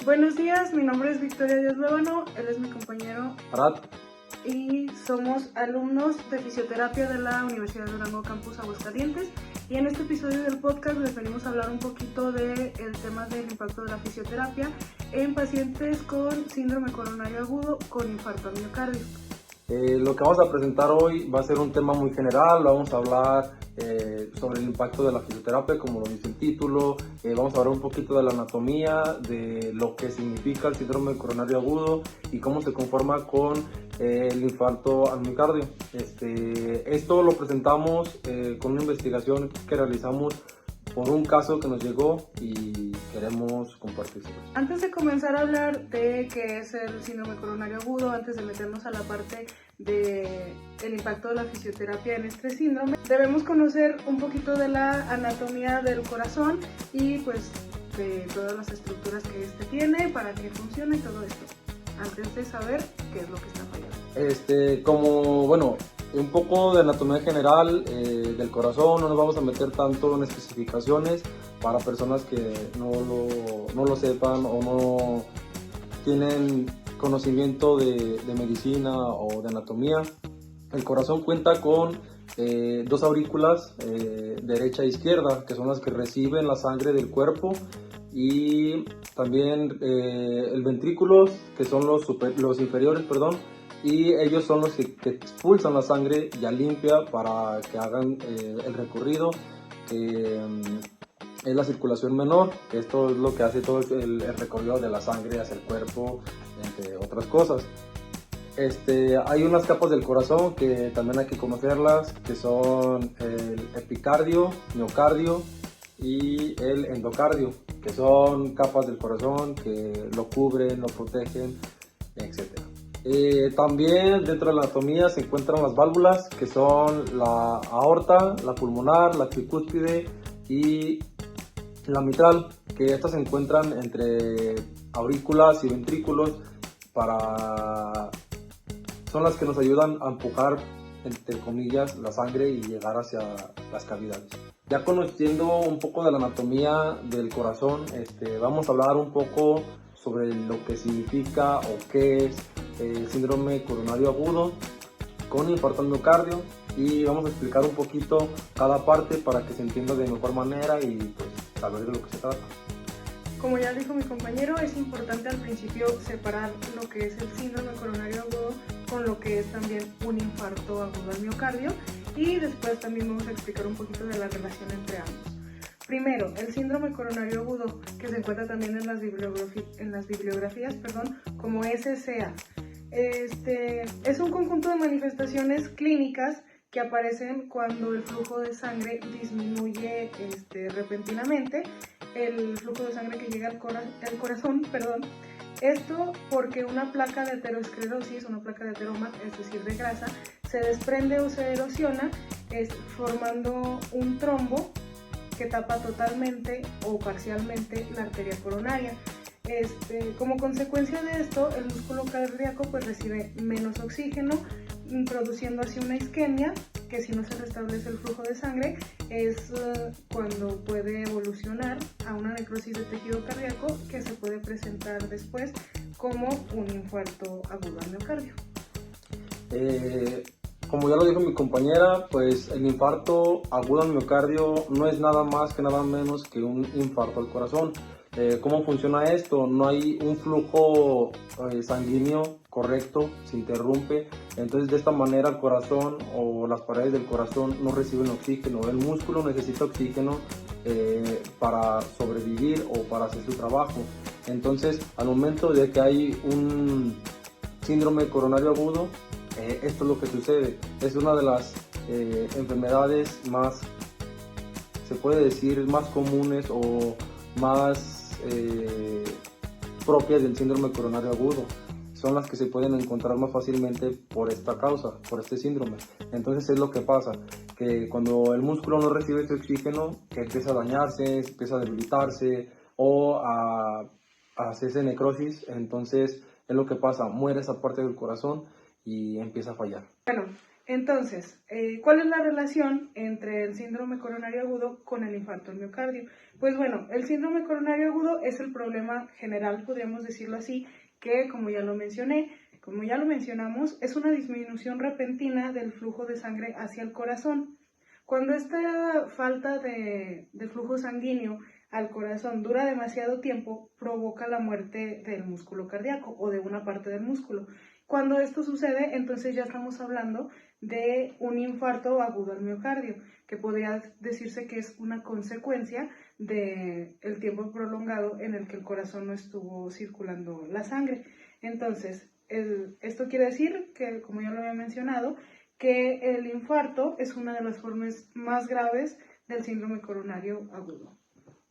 Buenos días, mi nombre es Victoria Díaz Lébano, él es mi compañero Arad. y somos alumnos de fisioterapia de la Universidad de Durango Campus Aguascalientes, y en este episodio del podcast les venimos a hablar un poquito del tema del impacto de la fisioterapia en pacientes con síndrome coronario agudo con infarto al miocardio. Lo que vamos a presentar hoy va a ser un tema muy general. Vamos a hablar sobre el impacto de la fisioterapia, como lo dice el título. Vamos a hablar un poquito de la anatomía, de lo que significa el síndrome coronario agudo y cómo se conforma con el infarto al miocardio. Esto lo presentamos con una investigación que realizamos por un caso que nos llegó y queremos compartirlo. Antes de comenzar a hablar de qué es el síndrome coronario agudo, antes de meternos a la parte del impacto de la fisioterapia en este síndrome, debemos conocer un poquito de la anatomía del corazón y pues de todas las estructuras que este tiene, para qué funciona y todo esto, antes de saber qué es lo que está fallando. Un poco de anatomía general del corazón. No nos vamos a meter tanto en especificaciones para personas que no lo sepan o no tienen conocimiento de medicina o de anatomía. El corazón cuenta con dos aurículas, derecha e izquierda, que son las que reciben la sangre del cuerpo, y también el ventrículos, que son los inferiores, perdón, y ellos son los que expulsan la sangre ya limpia para que hagan el recorrido, que es la circulación menor, que esto es lo que hace todo el recorrido de la sangre hacia el cuerpo, entre otras cosas. Hay unas capas del corazón que también hay que conocerlas, que son el epicardio, miocardio y el endocardio, que son capas del corazón que lo cubren, lo protegen, etc. También dentro de la anatomía se encuentran las válvulas, que son la aorta, la pulmonar, la tricúspide y la mitral, que estas se encuentran entre aurículas y ventrículos. Son las que nos ayudan a empujar, entre comillas, la sangre y llegar hacia las cavidades. Ya conociendo un poco de la anatomía del corazón, vamos a hablar un poco sobre lo que significa o qué es el síndrome coronario agudo con infarto al miocardio, y vamos a explicar un poquito cada parte para que se entienda de mejor manera y pues saber de lo que se trata. Como ya dijo mi compañero, es importante al principio separar lo que es el síndrome coronario agudo con lo que es también un infarto agudo al miocardio, y después también vamos a explicar un poquito de la relación entre ambos. Primero, el síndrome coronario agudo, que se encuentra también en las bibliografías, como SCA. Es un conjunto de manifestaciones clínicas que aparecen cuando el flujo de sangre disminuye repentinamente, el flujo de sangre que llega al corazón. Esto porque una placa de aterosclerosis, una placa de ateroma, es decir, de grasa, se desprende o se erosiona, formando un trombo que tapa totalmente o parcialmente la arteria coronaria. Como consecuencia de esto, el músculo cardíaco pues recibe menos oxígeno, produciendo así una isquemia, que si no se restablece el flujo de sangre es cuando puede evolucionar a una necrosis de tejido cardíaco, que se puede presentar después como un infarto agudo al miocardio. Como ya lo dijo mi compañera, pues el infarto agudo al miocardio no es nada más que nada menos que un infarto al corazón. ¿Cómo funciona esto? No hay un flujo sanguíneo correcto, se interrumpe, entonces de esta manera el corazón o las paredes del corazón no reciben oxígeno. El músculo necesita oxígeno para sobrevivir o para hacer su trabajo. Entonces, al momento de que hay un síndrome coronario agudo, esto es lo que sucede. Es una de las enfermedades más, se puede decir, más comunes o más propias del síndrome coronario agudo. Son las que se pueden encontrar más fácilmente por esta causa, por este síndrome. Entonces es lo que pasa, que cuando el músculo no recibe este oxígeno, que empieza a dañarse, empieza a debilitarse o a hacerse necrosis, entonces es lo que pasa, muere esa parte del corazón y empieza a fallar. Bueno, Entonces, ¿cuál es la relación entre el síndrome coronario agudo con el infarto al miocardio? Pues bueno, el síndrome coronario agudo es el problema general, podríamos decirlo así, que como ya lo mencioné, como ya lo mencionamos, es una disminución repentina del flujo de sangre hacia el corazón. Cuando esta falta de flujo sanguíneo al corazón dura demasiado tiempo, provoca la muerte del músculo cardíaco o de una parte del músculo. Cuando esto sucede, entonces ya estamos hablando de un infarto agudo al miocardio, que podría decirse que es una consecuencia del tiempo prolongado en el que el corazón no estuvo circulando la sangre. Entonces, esto quiere decir que, como ya lo había mencionado, que el infarto es una de las formas más graves del síndrome coronario agudo.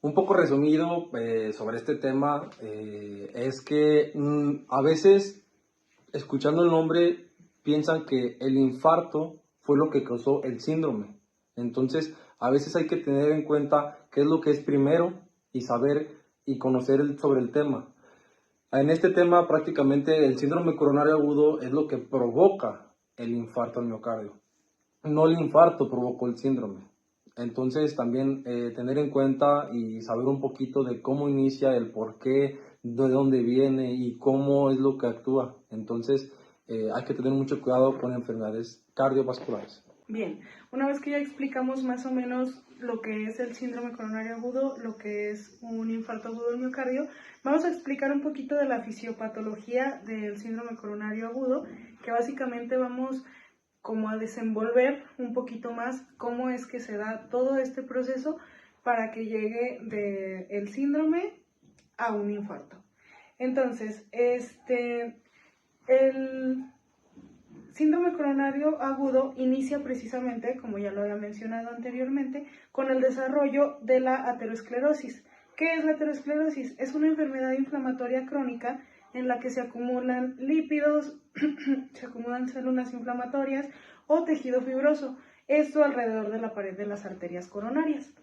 Un poco resumido sobre este tema, es que a veces, escuchando el nombre, piensan que el infarto fue lo que causó el síndrome. Entonces, a veces hay que tener en cuenta qué es lo que es primero y saber y conocer sobre el tema. En este tema, prácticamente el síndrome coronario agudo es lo que provoca el infarto al miocardio. No el infarto provocó el síndrome. Entonces, también tener en cuenta y saber un poquito de cómo inicia, el por qué, de dónde viene y cómo es lo que actúa. Entonces, hay que tener mucho cuidado con enfermedades cardiovasculares. Bien, una vez que ya explicamos más o menos lo que es el síndrome coronario agudo, lo que es un infarto agudo del miocardio, vamos a explicar un poquito de la fisiopatología del síndrome coronario agudo, que básicamente vamos como a desenvolver un poquito más cómo es que se da todo este proceso para que llegue del síndrome a un infarto. Entonces, el síndrome coronario agudo inicia precisamente, como ya lo había mencionado anteriormente, con el desarrollo de la aterosclerosis. ¿Qué es la aterosclerosis? Es una enfermedad inflamatoria crónica en la que se acumulan lípidos, se acumulan células inflamatorias o tejido fibroso, esto alrededor de la pared de las arterias coronarias.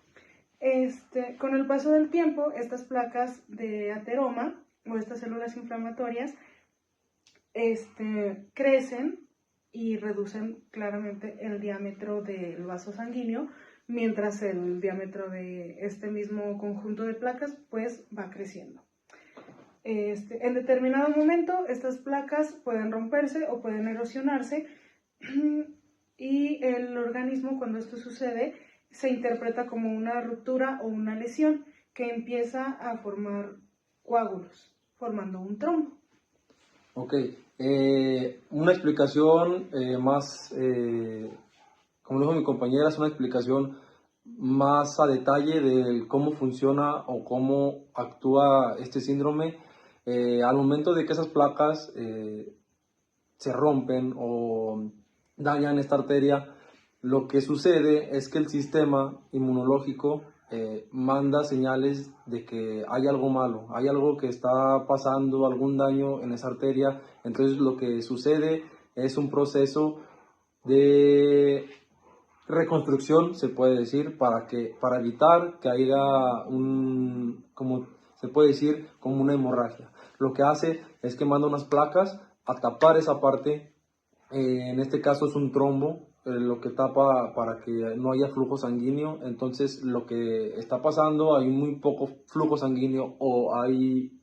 Con el paso del tiempo, estas placas de ateroma o estas células inflamatorias crecen y reducen claramente el diámetro del vaso sanguíneo, mientras el diámetro de este mismo conjunto de placas pues va creciendo. En determinado momento estas placas pueden romperse o pueden erosionarse y el organismo, cuando esto sucede, se interpreta como una ruptura o una lesión que empieza a formar coágulos, formando un trombo. Ok, una explicación más, como dijo mi compañera, es una explicación más a detalle de cómo funciona o cómo actúa este síndrome. Al momento de que esas placas se rompen o dañan esta arteria, lo que sucede es que el sistema inmunológico manda señales de que hay algo malo, hay algo que está pasando, algún daño en esa arteria. Entonces lo que sucede es un proceso de reconstrucción, se puede decir, para evitar que haya como se puede decir, como una hemorragia. Lo que hace es que manda unas placas a tapar esa parte, en este caso es un trombo, lo que tapa para que no haya flujo sanguíneo. Entonces lo que está pasando, hay muy poco flujo sanguíneo o hay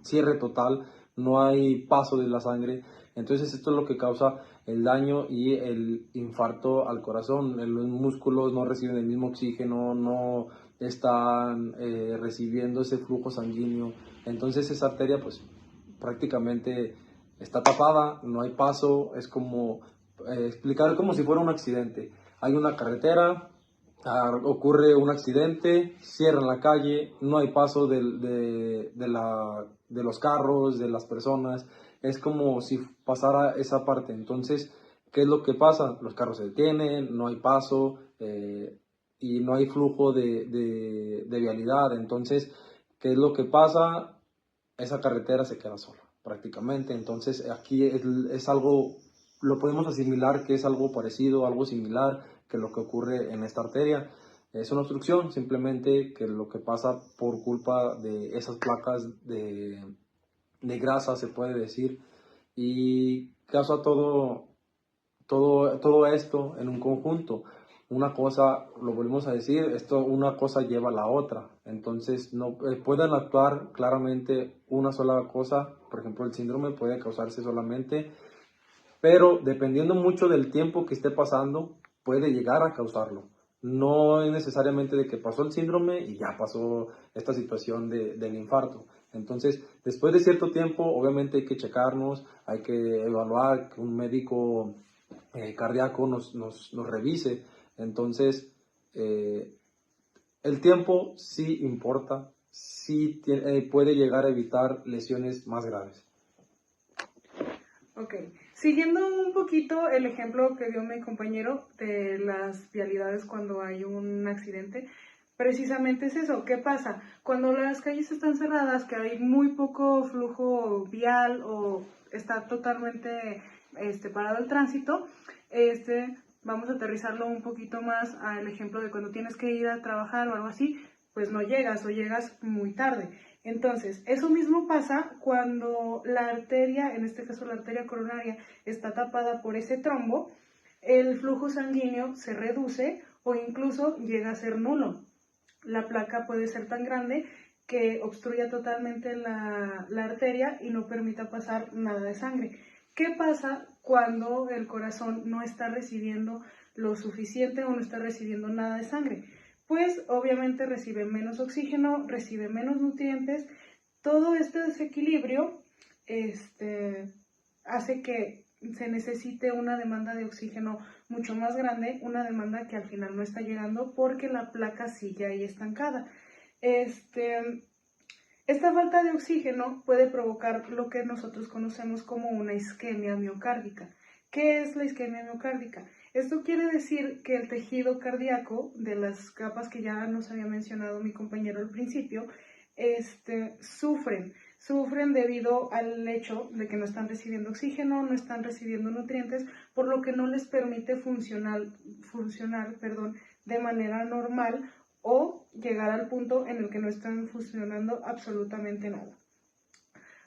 cierre total, no hay paso de la sangre. Entonces esto es lo que causa el daño y el infarto al corazón. Los músculos no reciben el mismo oxígeno, no están recibiendo ese flujo sanguíneo. Entonces esa arteria pues prácticamente está tapada, no hay paso. Es como explicar como si fuera un accidente. Hay una carretera, ocurre un accidente, cierran la calle, no hay paso de los carros, de las personas. Es como si pasara esa parte. Entonces, ¿qué es lo que pasa? Los carros se detienen, no hay paso y no hay flujo de vialidad. Entonces, ¿qué es lo que pasa? Esa carretera se queda sola prácticamente. Entonces, aquí es algo, lo podemos asimilar que es algo parecido, algo similar que lo que ocurre en esta arteria. Es una obstrucción, simplemente que lo que pasa por culpa de esas placas de grasa, se puede decir, y causa todo todo esto en un conjunto. Una cosa, lo volvemos a decir, una cosa lleva a la otra. Entonces, no pueden actuar claramente una sola cosa. Por ejemplo, el síndrome puede causarse solamente, pero dependiendo mucho del tiempo que esté pasando, puede llegar a causarlo. No es necesariamente de que pasó el síndrome y ya pasó esta situación del infarto. Entonces, después de cierto tiempo, obviamente hay que checarnos, hay que evaluar, que un médico cardíaco nos revise. Entonces, el tiempo sí importa, sí puede llegar a evitar lesiones más graves. Ok, siguiendo un poquito el ejemplo que dio mi compañero de las vialidades cuando hay un accidente, precisamente es eso. ¿Qué pasa? Cuando las calles están cerradas, que hay muy poco flujo vial o está totalmente parado el tránsito, vamos a aterrizarlo un poquito más al ejemplo de cuando tienes que ir a trabajar o algo así, pues no llegas o llegas muy tarde. Entonces, eso mismo pasa cuando la arteria, en este caso la arteria coronaria, está tapada por ese trombo, el flujo sanguíneo se reduce o incluso llega a ser nulo. La placa puede ser tan grande que obstruya totalmente la arteria y no permita pasar nada de sangre. ¿Qué pasa cuando el corazón no está recibiendo lo suficiente o no está recibiendo nada de sangre? Pues obviamente recibe menos oxígeno, recibe menos nutrientes. Todo este desequilibrio hace que se necesite una demanda de oxígeno mucho más grande, una demanda que al final no está llegando porque la placa sigue ahí estancada. Esta falta de oxígeno puede provocar lo que nosotros conocemos como una isquemia miocárdica. ¿Qué es la isquemia miocárdica? Esto quiere decir que el tejido cardíaco, de las capas que ya nos había mencionado mi compañero al principio, sufren debido al hecho de que no están recibiendo oxígeno, no están recibiendo nutrientes, por lo que no les permite funcionar de manera normal o llegar al punto en el que no están funcionando absolutamente nada.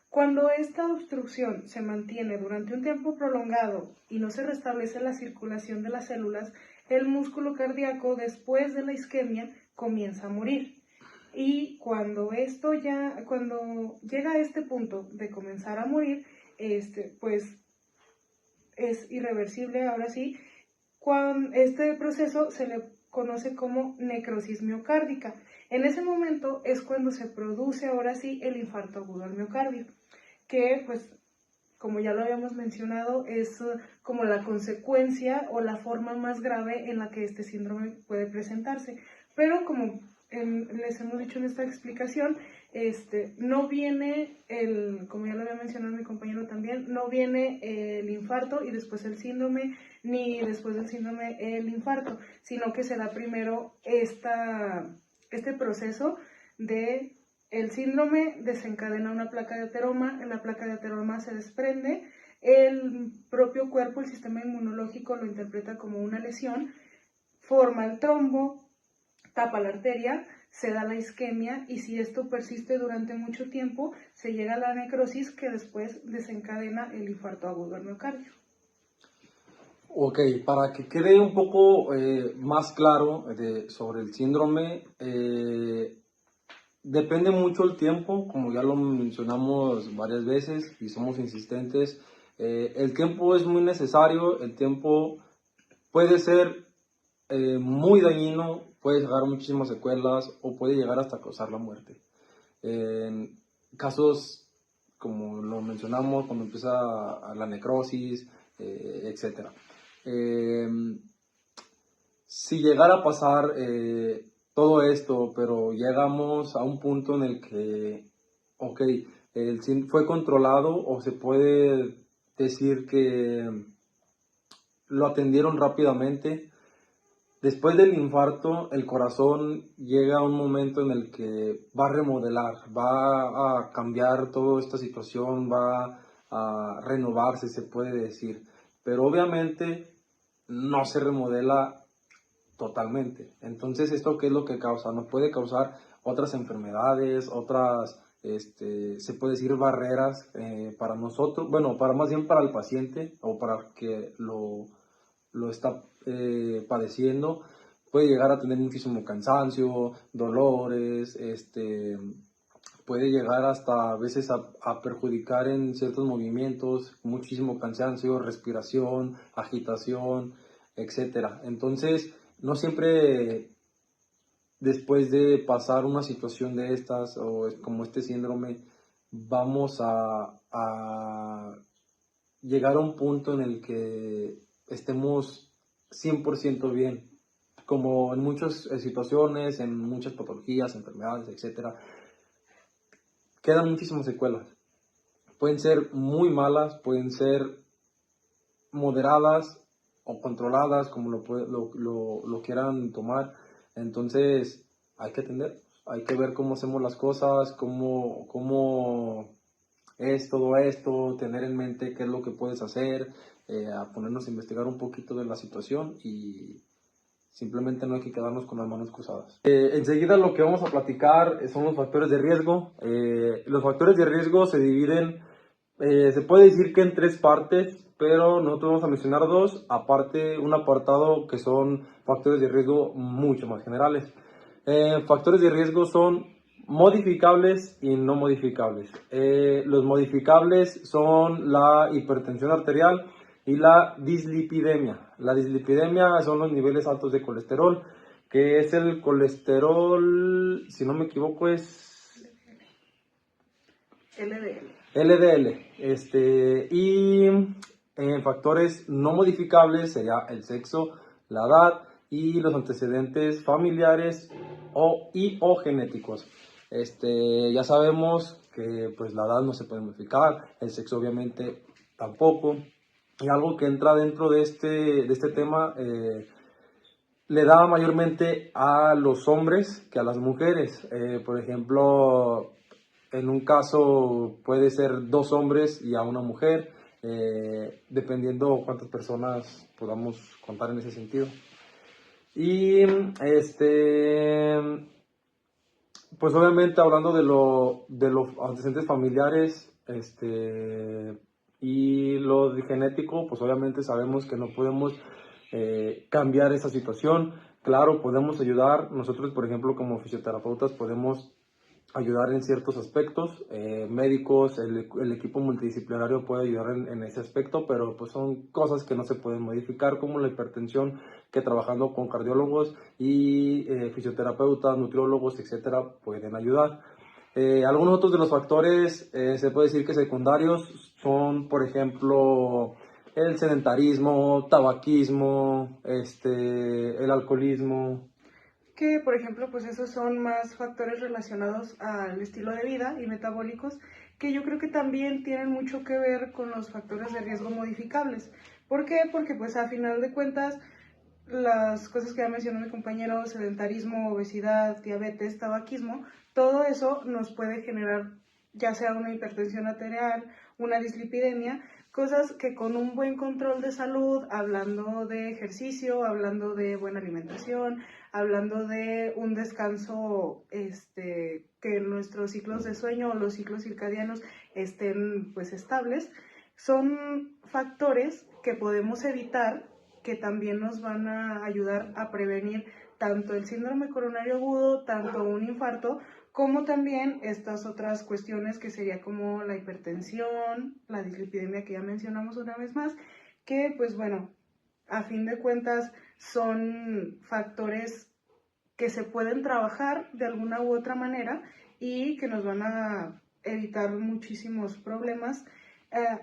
Cuando esta obstrucción se mantiene durante un tiempo prolongado y no se restablece la circulación de las células, el músculo cardíaco después de la isquemia comienza a morir. Y cuando llega a este punto de comenzar a morir, pues es irreversible ahora sí. Este proceso se le conoce como necrosis miocárdica. En ese momento es cuando se produce ahora sí el infarto agudo al miocardio, que pues como ya lo habíamos mencionado es como la consecuencia o la forma más grave en la que este síndrome puede presentarse. Pero como les hemos dicho en esta explicación, no viene como ya lo había mencionado mi compañero también, no viene el infarto y después el síndrome, ni después del síndrome el infarto, sino que se da primero este proceso de el síndrome desencadena una placa de ateroma, en la placa de ateroma se desprende, el propio cuerpo, el sistema inmunológico lo interpreta como una lesión, forma el trombo, tapa la arteria, se da la isquemia y si esto persiste durante mucho tiempo, se llega a la necrosis que después desencadena el infarto agudo al miocardio. Ok, para que quede un poco más claro sobre el síndrome, depende mucho el tiempo, como ya lo mencionamos varias veces y somos insistentes. El tiempo es muy necesario, el tiempo puede ser muy dañino, puede llegar a muchísimas secuelas o puede llegar hasta causar la muerte. En casos como lo mencionamos, cuando empieza la necrosis, etc. Si llegara a pasar todo esto, pero llegamos a un punto en el que, ok, fue controlado o se puede decir que lo atendieron rápidamente. Después del infarto, el corazón llega a un momento en el que va a remodelar, va a cambiar toda esta situación, va a renovarse, se puede decir. Pero obviamente no se remodela totalmente. Entonces, ¿esto qué es lo que causa? Nos puede causar otras enfermedades, se puede decir barreras para nosotros, bueno, más bien para el paciente o para que lo lo está padeciendo, puede llegar a tener muchísimo cansancio, dolores, puede llegar hasta a veces a perjudicar en ciertos movimientos, muchísimo cansancio, respiración, agitación, etcétera. Entonces, no siempre después de pasar una situación de estas o como este síndrome, vamos a llegar a un punto en el que estemos 100% bien, como en muchas situaciones, en muchas patologías, enfermedades, etcétera. Quedan muchísimas secuelas. Pueden ser muy malas, pueden ser moderadas o controladas, como lo quieran tomar. Entonces hay que atender, hay que ver cómo hacemos las cosas, cómo es todo esto, tener en mente qué es lo que puedes hacer, a ponernos a investigar un poquito de la situación y simplemente no hay que quedarnos con las manos cruzadas. Enseguida lo que vamos a platicar son los factores de riesgo. Los factores de riesgo se dividen, se puede decir que en 3 partes, pero nosotros vamos a mencionar 2, aparte un apartado que son factores de riesgo mucho más generales. Factores de riesgo son modificables y no modificables. Los modificables son la hipertensión arterial y la dislipidemia. La dislipidemia son los niveles altos de colesterol, que es el colesterol, si no me equivoco, es LDL. Y factores no modificables sería el sexo, la edad y los antecedentes familiares o genéticos. Ya sabemos que pues la edad no se puede modificar, el sexo obviamente tampoco. Y algo que entra dentro de este tema le da mayormente a los hombres que a las mujeres. Por ejemplo, en un caso puede ser 2 hombres y a una mujer, dependiendo cuántas personas podamos contar en ese sentido. Y pues obviamente hablando de los antecedentes familiares, y lo de genético, pues obviamente sabemos que no podemos cambiar esa situación. Claro, podemos ayudar. Nosotros, por ejemplo, como fisioterapeutas, podemos ayudar en ciertos aspectos. Médicos, el equipo multidisciplinario puede ayudar en ese aspecto, pero pues son cosas que no se pueden modificar, como la hipertensión, que trabajando con cardiólogos y fisioterapeutas, nutriólogos, etcétera, pueden ayudar. Algunos otros de los factores, se puede decir que secundarios, son, por ejemplo, el sedentarismo, tabaquismo, el alcoholismo. Que por ejemplo pues esos son más factores relacionados al estilo de vida y metabólicos que yo creo que también tienen mucho que ver con los factores de riesgo modificables. ¿Por qué? Porque pues a final de cuentas las cosas que ya mencionó mi compañero, sedentarismo, obesidad, diabetes, tabaquismo, todo eso nos puede generar ya sea una hipertensión arterial, una dislipidemia, cosas que con un buen control de salud, hablando de ejercicio, hablando de buena alimentación, hablando de un descanso, que nuestros ciclos de sueño o los ciclos circadianos estén pues estables, son factores que podemos evitar, que también nos van a ayudar a prevenir tanto el síndrome coronario agudo, tanto un infarto, como también estas otras cuestiones que sería como la hipertensión, la dislipidemia que ya mencionamos una vez más, que pues bueno, a fin de cuentas son factores que se pueden trabajar de alguna u otra manera y que nos van a evitar muchísimos problemas.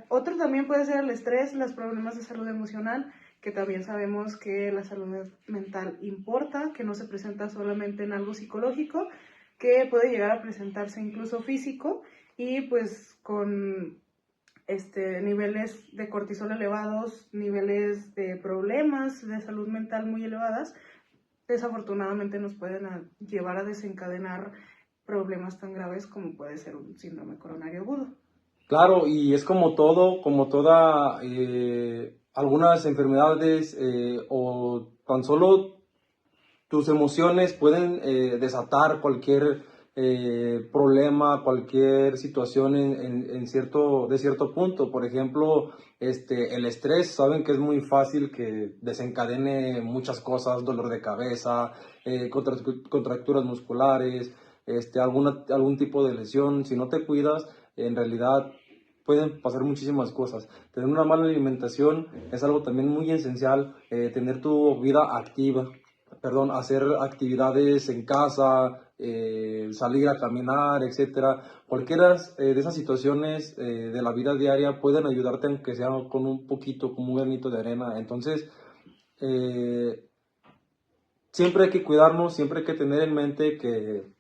Otro también puede ser el estrés, los problemas de salud emocional, que también sabemos que la salud mental importa, que no se presenta solamente en algo psicológico, que puede llegar a presentarse incluso físico y pues con niveles de cortisol elevados, niveles de problemas de salud mental muy elevadas, desafortunadamente nos pueden llevar a desencadenar problemas tan graves como puede ser un síndrome coronario agudo. Claro, y es como todo, como toda, algunas enfermedades o tan solo tus emociones pueden desatar cualquier problema, cualquier situación de cierto punto. Por ejemplo, el estrés, saben que es muy fácil que desencadene muchas cosas, dolor de cabeza, contracturas musculares, algún tipo de lesión. Si no te cuidas, en realidad pueden pasar muchísimas cosas. Tener una mala alimentación es algo también muy esencial, tener tu vida activa, hacer actividades en casa, salir a caminar, etcétera. Cualquiera de esas situaciones de la vida diaria pueden ayudarte, aunque sea con un poquito, como un granito de arena. Entonces, eh, siempre hay que cuidarnos, siempre hay que tener en mente que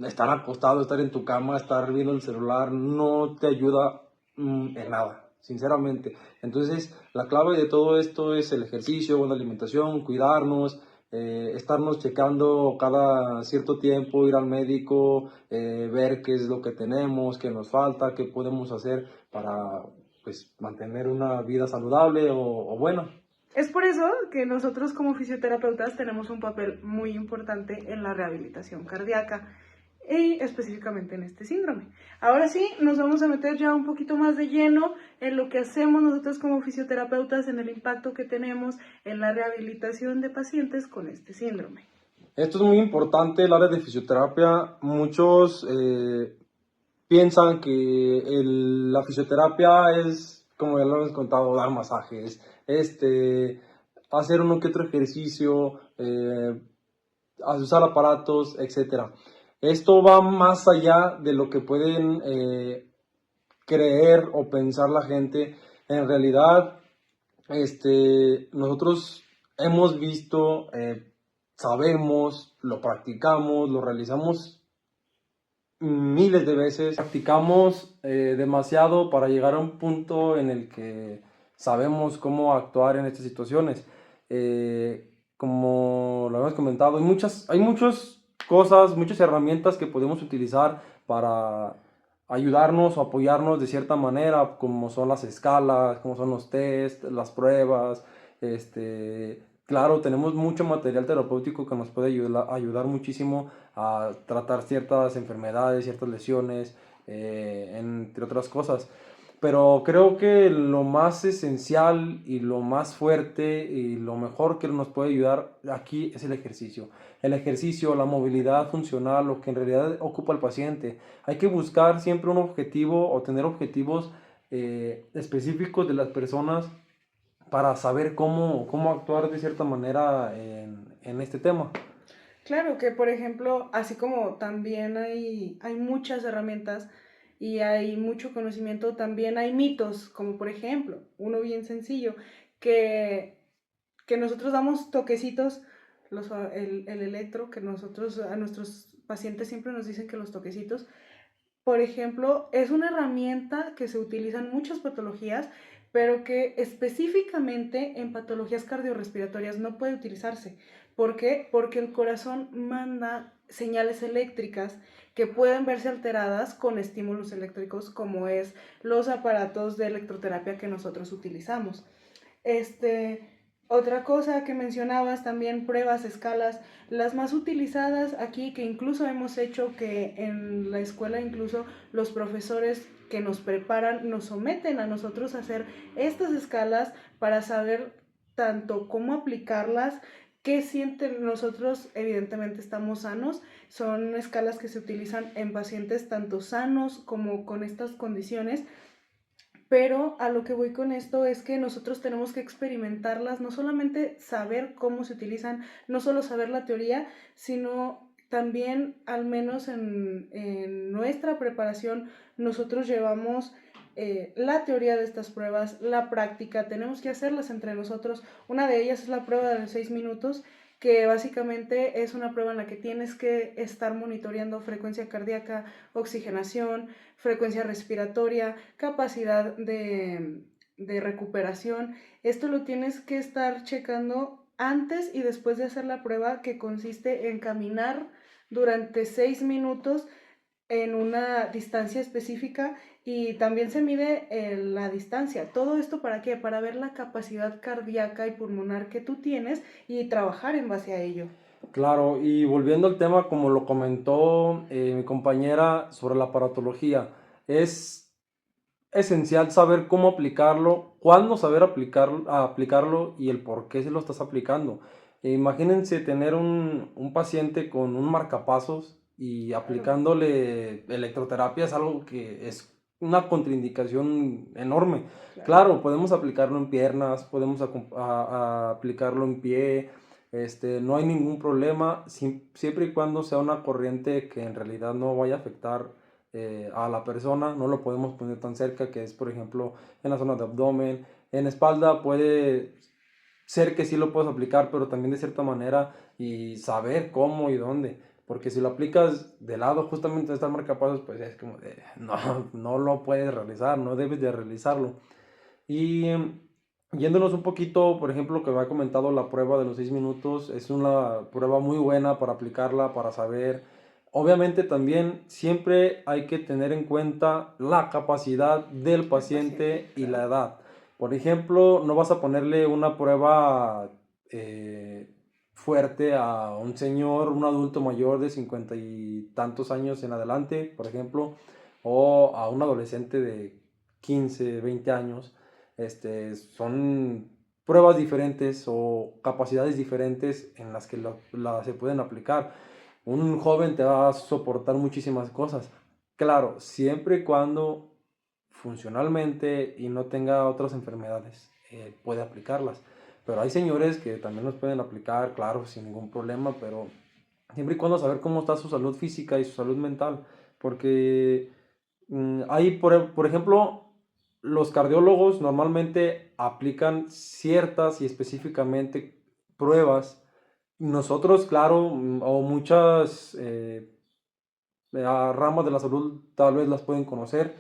estar acostado, estar en tu cama, estar viendo el celular, no te ayuda en nada, sinceramente. Entonces, la clave de todo esto es el ejercicio, buena alimentación, cuidarnos, estarnos checando cada cierto tiempo, ir al médico, ver qué es lo que tenemos, qué nos falta, qué podemos hacer para, pues, mantener una vida saludable o buena. Es por eso que nosotros como fisioterapeutas tenemos un papel muy importante en la rehabilitación cardíaca y específicamente en este síndrome. Ahora sí, nos vamos a meter ya un poquito más de lleno en lo que hacemos nosotros como fisioterapeutas, en el impacto que tenemos en la rehabilitación de pacientes con este síndrome. Esto es muy importante, el área de fisioterapia. Muchos piensan que la fisioterapia es, como ya lo hemos contado, dar masajes, hacer uno que otro ejercicio, usar aparatos, etcétera. Esto va más allá de lo que pueden creer o pensar la gente. En realidad, nosotros hemos visto, sabemos, lo practicamos, lo realizamos miles de veces. Practicamos demasiado para llegar a un punto en el que sabemos cómo actuar en estas situaciones. Como lo hemos comentado, hay muchas cosas, muchas herramientas que podemos utilizar para ayudarnos o apoyarnos de cierta manera, como son las escalas, como son los test, las pruebas. Claro, tenemos mucho material terapéutico que nos puede ayudar muchísimo a tratar ciertas enfermedades, ciertas lesiones, entre otras cosas. Pero creo que lo más esencial y lo más fuerte y lo mejor que nos puede ayudar aquí es el ejercicio. El ejercicio, la movilidad funcional, lo que en realidad ocupa el paciente. Hay que buscar siempre un objetivo o tener objetivos específicos de las personas para saber cómo actuar de cierta manera en este tema. Claro que, por ejemplo, así como también hay muchas herramientas y hay mucho conocimiento, también hay mitos, como por ejemplo, uno bien sencillo, que, que nosotros damos toquecitos, el electro, que nosotros a nuestros pacientes siempre nos dicen que los toquecitos, por ejemplo, es una herramienta que se utiliza en muchas patologías, pero que específicamente en patologías cardiorrespiratorias no puede utilizarse. ¿Por qué? Porque el corazón manda señales eléctricas que pueden verse alteradas con estímulos eléctricos, como es los aparatos de electroterapia que nosotros utilizamos. Otra cosa que mencionabas también, pruebas, escalas, las más utilizadas aquí, que incluso hemos hecho que en la escuela incluso los profesores que nos preparan nos someten a nosotros a hacer estas escalas para saber tanto cómo aplicarlas, qué sienten nosotros. Evidentemente estamos sanos, son escalas que se utilizan en pacientes tanto sanos como con estas condiciones. Pero a lo que voy con esto es que nosotros tenemos que experimentarlas, no solamente saber cómo se utilizan, no solo saber la teoría, sino también, al menos en nuestra preparación, nosotros llevamos la teoría de estas pruebas, la práctica, tenemos que hacerlas entre nosotros. Una de ellas es la prueba de los 6 minutos, que básicamente es una prueba en la que tienes que estar monitoreando frecuencia cardíaca, oxigenación, frecuencia respiratoria, capacidad de recuperación. Esto lo tienes que estar checando antes y después de hacer la prueba, que consiste en caminar durante 6 minutos en una distancia específica, y también se mide la distancia. ¿Todo esto para qué? Para ver la capacidad cardíaca y pulmonar que tú tienes y trabajar en base a ello. Claro, y volviendo al tema, como lo comentó mi compañera sobre la aparatología, es esencial saber cómo aplicarlo, cuándo saber aplicarlo y el por qué se lo estás aplicando. Imagínense tener un paciente con un marcapasos y Claro, aplicándole electroterapia es algo que es una contraindicación enorme. claro. Claro, podemos aplicarlo en piernas, podemos aplicarlo en pie, no hay ningún problema, siempre y cuando sea una corriente que en realidad no vaya a afectar a la persona, no lo podemos poner tan cerca, que es por ejemplo en la zona de abdomen, en espalda puede ser que sí lo puedes aplicar, pero también de cierta manera y saber cómo y dónde, porque si lo aplicas de lado justamente de estar marcapasos, pues es como de, no, no lo puedes realizar, no debes de realizarlo. Y yéndonos un poquito, por ejemplo, que me ha comentado la prueba de los 6 minutos, es una prueba muy buena para aplicarla, para saber. Obviamente también siempre hay que tener en cuenta la capacidad del El paciente, paciente y claro. la edad. Por ejemplo, no vas a ponerle una prueba fuerte a un señor, un adulto mayor de 50 y tantos años en adelante, por ejemplo, o a un adolescente de 15, 20 años. Son pruebas diferentes o capacidades diferentes en las que se pueden aplicar. Un joven te va a soportar muchísimas cosas. Claro, siempre y cuando funcionalmente y no tenga otras enfermedades, puede aplicarlas. Pero hay señores que también los pueden aplicar, claro, sin ningún problema, pero siempre y cuando saber cómo está su salud física y su salud mental. Porque hay, por ejemplo, los cardiólogos normalmente aplican ciertas y específicamente pruebas. Nosotros, claro, o muchas ramas de la salud tal vez las pueden conocer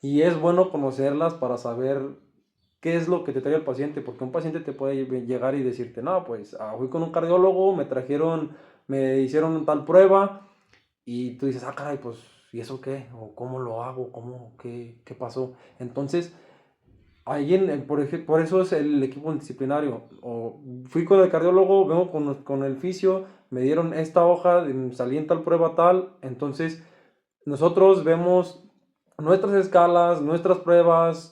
y es bueno conocerlas para saber qué es lo que te trae el paciente, porque un paciente te puede llegar y decirte, no, pues fui con un cardiólogo, me hicieron tal prueba y tú dices, caray, pues, ¿y eso qué? ¿O cómo lo hago? ¿Qué pasó? Entonces, ahí por eso es el equipo disciplinario. O fui con el cardiólogo, vengo con el fisio, me dieron esta hoja, salí en tal prueba tal, entonces nosotros vemos nuestras escalas, nuestras pruebas,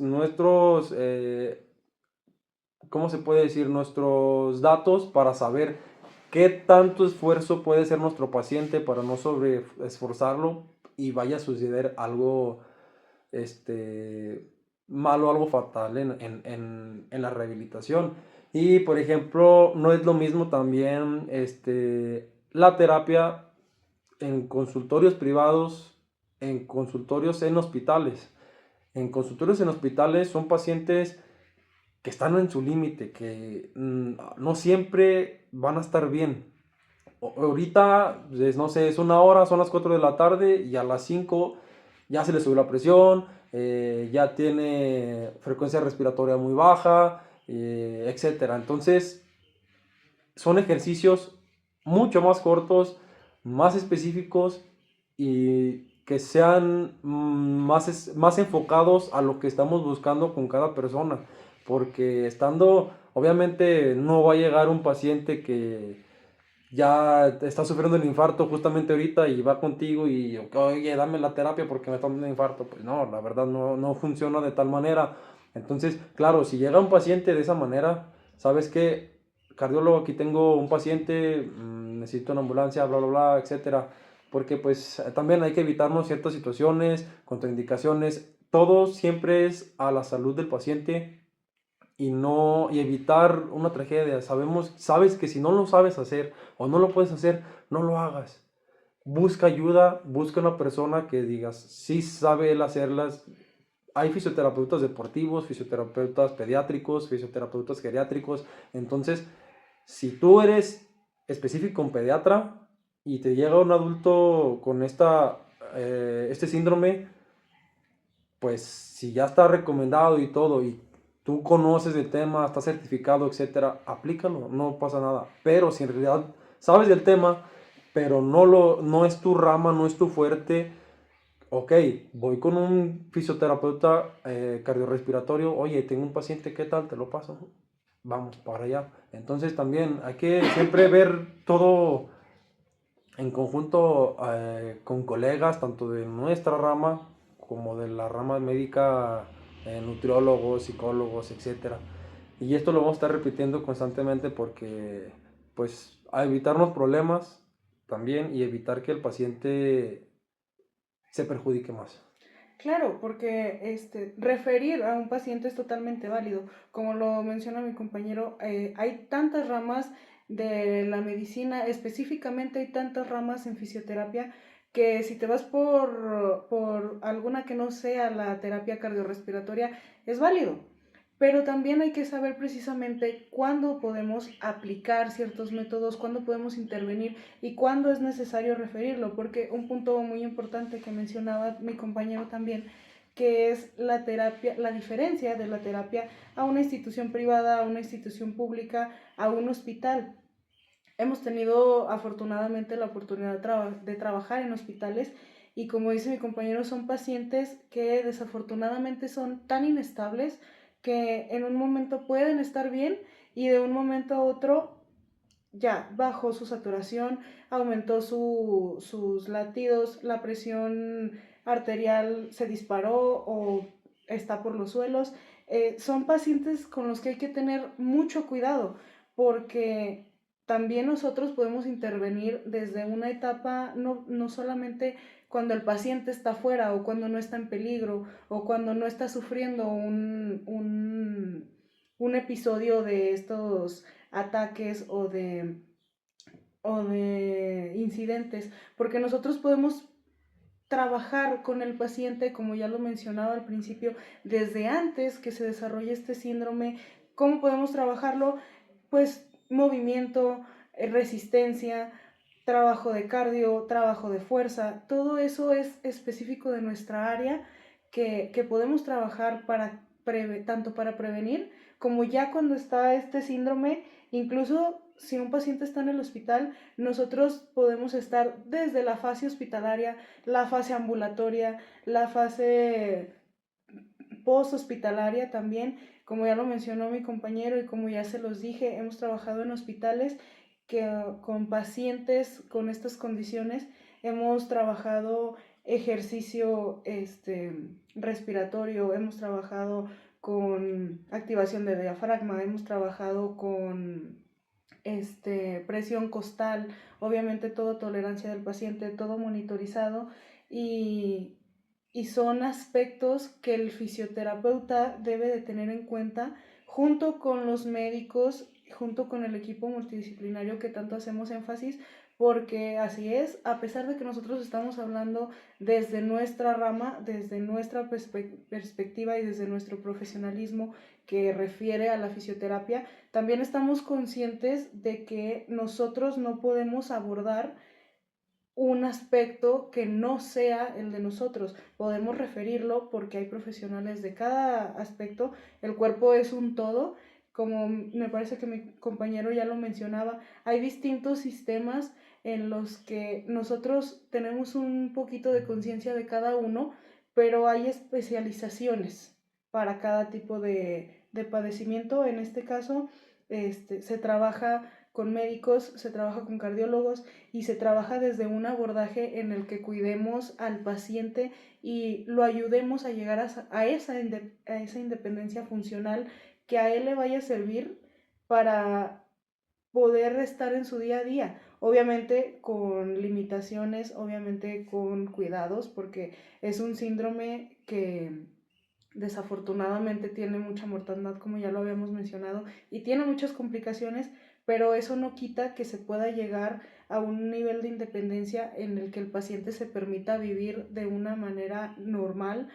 ¿cómo se puede decir? Nuestros datos para saber qué tanto esfuerzo puede hacer nuestro paciente para no sobre esforzarlo y vaya a suceder algo este, malo, algo fatal en la rehabilitación. Y por ejemplo, no es lo mismo también la terapia en consultorios privados, en consultorios en hospitales. En consultorios en hospitales son pacientes que están en su límite, que no siempre van a estar bien. Ahorita, no sé, es 1 hora, son las 4 de la tarde y a las 5 ya se le sube la presión, ya tiene frecuencia respiratoria muy baja, etcétera. Entonces, son ejercicios mucho más cortos, más específicos y que sean más enfocados a lo que estamos buscando con cada persona. Porque obviamente no va a llegar un paciente que ya está sufriendo el infarto justamente ahorita y va contigo y, oye, dame la terapia porque me está dando un infarto. Pues no, la verdad no funciona de tal manera. Entonces, claro, si llega un paciente de esa manera, ¿sabes qué? Cardiólogo, aquí tengo un paciente, necesito una ambulancia, bla, bla, bla, etcétera. Porque pues también hay que evitarnos ciertas situaciones, contraindicaciones. Todo siempre es a la salud del paciente y evitar una tragedia. Sabes que si no lo sabes hacer o no lo puedes hacer, no lo hagas. Busca ayuda, busca una persona que digas, sí sabe él hacerlas. Hay fisioterapeutas deportivos, fisioterapeutas pediátricos, fisioterapeutas geriátricos. Entonces, si tú eres específico en pediatra y te llega un adulto con este síndrome, pues si ya está recomendado y todo, y tú conoces el tema, está certificado, etcétera, aplícalo, no pasa nada. Pero si en realidad sabes del tema, pero no es tu rama, no es tu fuerte, ok, voy con un fisioterapeuta cardiorrespiratorio, oye, tengo un paciente, ¿qué tal? Te lo paso. vamos para allá. Entonces también hay que siempre ver todo en conjunto con colegas, tanto de nuestra rama como de la rama médica, nutriólogos, psicólogos, etcétera. Y esto lo vamos a estar repitiendo constantemente porque, pues, a evitarnos problemas también y evitar que el paciente se perjudique más. Claro, porque referir a un paciente es totalmente válido. Como lo menciona mi compañero, hay tantas ramas de la medicina, específicamente hay tantas ramas en fisioterapia, que si te vas por alguna que no sea la terapia cardiorrespiratoria, es válido. Pero también hay que saber precisamente cuándo podemos aplicar ciertos métodos, cuándo podemos intervenir y cuándo es necesario referirlo, porque un punto muy importante que mencionaba mi compañero también, que es la terapia, la diferencia de la terapia a una institución privada, a una institución pública, a un hospital. Hemos tenido afortunadamente la oportunidad de trabajar en hospitales y, como dice mi compañero, son pacientes que desafortunadamente son tan inestables que en un momento pueden estar bien y de un momento a otro ya bajó su saturación, aumentó sus latidos, la presión arterial se disparó o está por los suelos. Son pacientes con los que hay que tener mucho cuidado porque también nosotros podemos intervenir desde una etapa, no solamente cuando el paciente está fuera o cuando no está en peligro o cuando no está sufriendo un episodio de estos ataques o de incidentes, porque nosotros podemos trabajar con el paciente, como ya lo mencionaba al principio, desde antes que se desarrolle este síndrome. ¿Cómo podemos trabajarlo? Pues movimiento, resistencia, trabajo de cardio, trabajo de fuerza, todo eso es específico de nuestra área que podemos trabajar tanto para prevenir como ya cuando está este síndrome. Incluso si un paciente está en el hospital, nosotros podemos estar desde la fase hospitalaria, la fase ambulatoria, la fase post-hospitalaria también. Como ya lo mencionó mi compañero y como ya se los dije, hemos trabajado en hospitales que con pacientes con estas condiciones hemos trabajado ejercicio respiratorio, hemos trabajado con activación de diafragma, hemos trabajado con presión costal, obviamente todo tolerancia del paciente, todo monitorizado y, y son aspectos que el fisioterapeuta debe de tener en cuenta junto con los médicos, junto con el equipo multidisciplinario que tanto hacemos énfasis, porque así es, a pesar de que nosotros estamos hablando desde nuestra rama, desde nuestra perspectiva y desde nuestro profesionalismo que refiere a la fisioterapia, también estamos conscientes de que nosotros no podemos abordar un aspecto que no sea el de nosotros. Podemos referirlo porque hay profesionales de cada aspecto. El cuerpo es un todo, como me parece que mi compañero ya lo mencionaba. Hay distintos sistemas en los que nosotros tenemos un poquito de conciencia de cada uno, pero hay especializaciones para cada tipo de padecimiento. En este caso, se trabaja con médicos, se trabaja con cardiólogos y se trabaja desde un abordaje en el que cuidemos al paciente y lo ayudemos a llegar a esa independencia funcional que a él le vaya a servir para poder estar en su día a día. Obviamente con limitaciones, obviamente con cuidados, porque es un síndrome que desafortunadamente tiene mucha mortandad, como ya lo habíamos mencionado, y tiene muchas complicaciones, pero eso no quita que se pueda llegar a un nivel de independencia en el que el paciente se permita vivir de una manera normal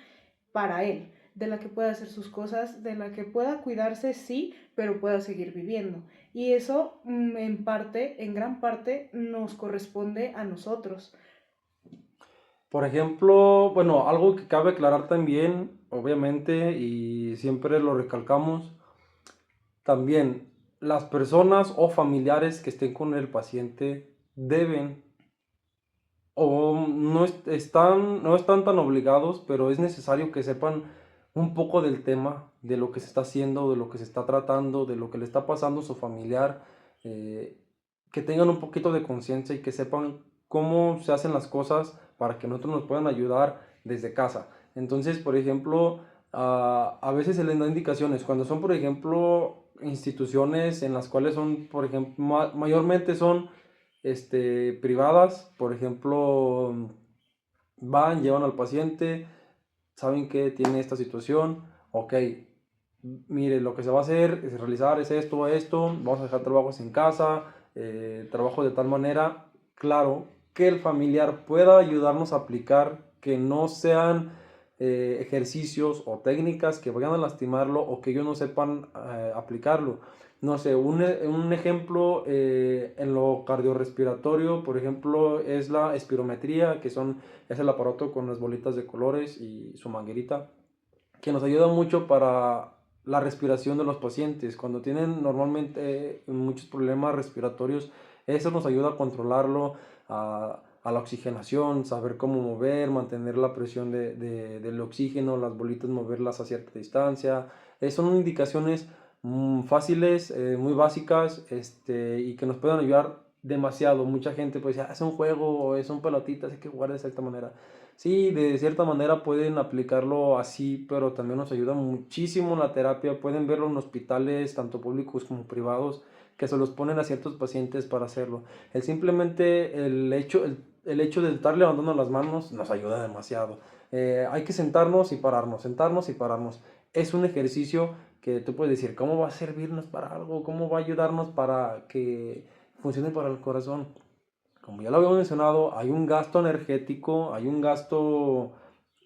para él, de la que pueda hacer sus cosas, de la que pueda cuidarse, sí, pero pueda seguir viviendo. Y eso en parte, en gran parte, nos corresponde a nosotros. Por ejemplo, bueno, algo que cabe aclarar también, obviamente, y siempre lo recalcamos, también las personas o familiares que estén con el paciente deben o no están tan obligados, pero es necesario que sepan un poco del tema, de lo que se está haciendo, de lo que se está tratando, de lo que le está pasando a su familiar, eh, que tengan un poquito de conciencia y que sepan cómo se hacen las cosas para que nosotros nos puedan ayudar desde casa. Entonces, por ejemplo, a veces se les da indicaciones, cuando son, por ejemplo, instituciones en las cuales son, por ejemplo, mayormente son privadas, por ejemplo, van, llevan al paciente, saben que tiene esta situación, ok, mire, lo que se va a hacer es realizar es esto, vamos a dejar trabajos en casa, trabajo de tal manera, claro, que el familiar pueda ayudarnos a aplicar, que no sean ejercicios o técnicas que vayan a lastimarlo o que ellos no sepan aplicarlo. No sé, un ejemplo en lo cardiorrespiratorio, por ejemplo, es la espirometría, es el aparato con las bolitas de colores y su manguerita, que nos ayuda mucho para la respiración de los pacientes. Cuando tienen normalmente muchos problemas respiratorios, eso nos ayuda a controlarlo, a la oxigenación, saber cómo mover, mantener la presión del oxígeno, las bolitas moverlas a cierta distancia. Son indicaciones fáciles, muy básicas, y que nos pueden ayudar demasiado. Mucha gente puede decir, es un juego o es un pelotita, hay que jugar de cierta manera. Sí, de cierta manera pueden aplicarlo así, pero también nos ayuda muchísimo en la terapia. Pueden verlo en hospitales, tanto públicos como privados, que se los ponen a ciertos pacientes para hacerlo. Simplemente el hecho de estar levantando las manos nos ayuda demasiado. Hay que sentarnos y pararnos. Es un ejercicio que tú puedes decir, ¿cómo va a servirnos para algo? ¿Cómo va a ayudarnos para que funcione para el corazón? Como ya lo habíamos mencionado, hay un gasto energético, hay un gasto,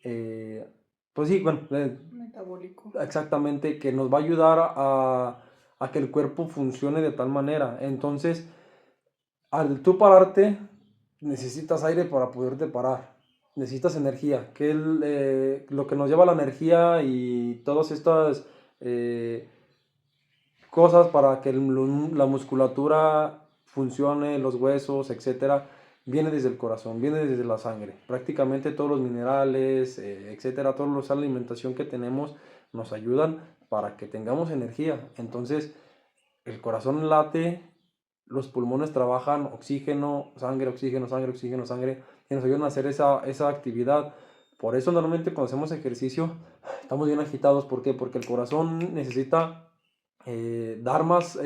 pues sí, bueno, Metabólico. exactamente, que nos va a ayudar a que el cuerpo funcione de tal manera. Entonces, al tú pararte, necesitas aire para poderte parar. Necesitas energía, que es lo que nos lleva la energía y todas estas eh, cosas para que la musculatura funcione, los huesos, etcétera, viene desde el corazón, viene desde la sangre. Prácticamente todos los minerales, etcétera, toda la alimentación que tenemos nos ayudan para que tengamos energía. Entonces, el corazón late, los pulmones trabajan, oxígeno, sangre, oxígeno, sangre, oxígeno, sangre, y nos ayudan a hacer esa actividad. Por eso normalmente cuando hacemos ejercicio estamos bien agitados. ¿Por qué? Porque el corazón necesita dar más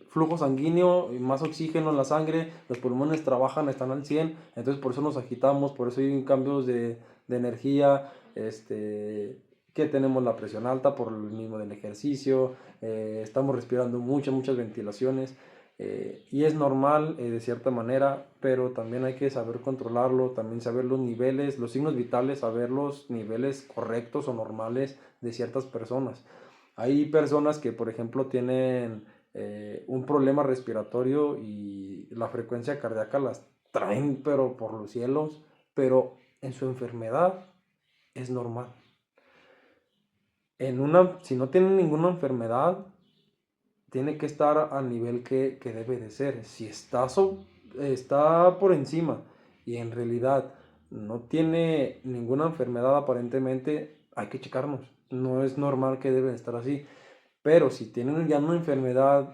flujo sanguíneo y más oxígeno en la sangre, los pulmones trabajan, están al 100, entonces por eso nos agitamos, por eso hay cambios de energía, que tenemos la presión alta por el mismo del ejercicio, estamos respirando muchas ventilaciones, y es normal de cierta manera, pero también hay que saber controlarlo, también saber los niveles, los signos vitales, saber los niveles correctos o normales de ciertas personas. Hay personas que, por ejemplo, tienen un problema respiratorio y la frecuencia cardíaca las traen, pero por los cielos, pero en su enfermedad es normal. Si no tienen ninguna enfermedad, tiene que estar al nivel que debe de ser. Si está por encima y en realidad no tiene ninguna enfermedad aparentemente, hay que checarnos. No es normal que debe estar así. Pero si tienen ya una enfermedad,